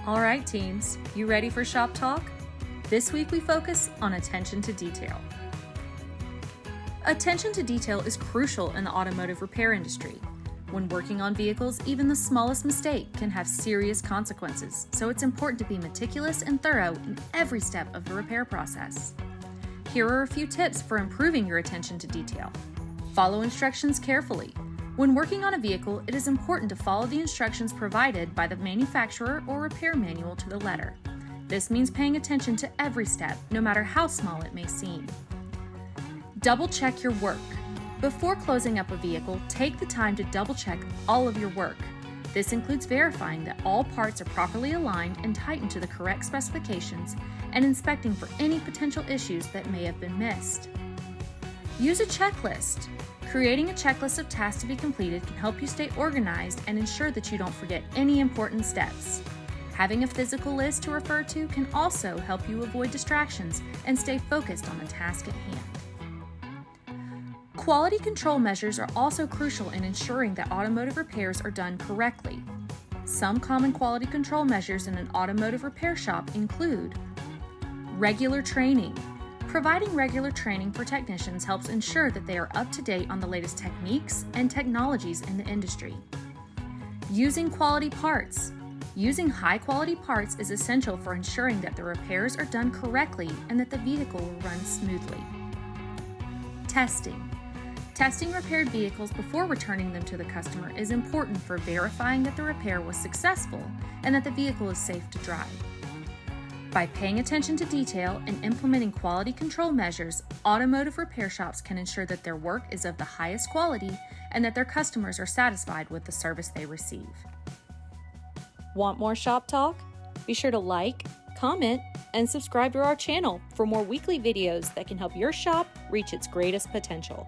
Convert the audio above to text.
All right, teams, you ready for Shop Talk? This week we focus on attention to detail. Attention to detail is crucial in the automotive repair industry. When working on vehicles, even the smallest mistake can have serious consequences, so it's important to be meticulous and thorough in every step of the repair process. Here are a few tips for improving your attention to detail. Follow instructions carefully. When working on a vehicle, it is important to follow the instructions provided by the manufacturer or repair manual to the letter. This means paying attention to every step, no matter how small it may seem. Double check your work. Before closing up a vehicle, take the time to double check all of your work. This includes verifying that all parts are properly aligned and tightened to the correct specifications and inspecting for any potential issues that may have been missed. Use a checklist. Creating a checklist of tasks to be completed can help you stay organized and ensure that you don't forget any important steps. Having a physical list to refer to can also help you avoid distractions and stay focused on the task at hand. Quality control measures are also crucial in ensuring that automotive repairs are done correctly. Some common quality control measures in an automotive repair shop include regular training. Providing regular training for technicians helps ensure that they are up to date on the latest techniques and technologies in the industry. Using quality parts. Using high-quality parts is essential for ensuring that the repairs are done correctly and that the vehicle will run smoothly. Testing. Testing repaired vehicles before returning them to the customer is important for verifying that the repair was successful and that the vehicle is safe to drive. By paying attention to detail and implementing quality control measures, automotive repair shops can ensure that their work is of the highest quality and that their customers are satisfied with the service they receive. Want more Shop Talk? Be sure to like, comment, and subscribe to our channel for more weekly videos that can help your shop reach its greatest potential.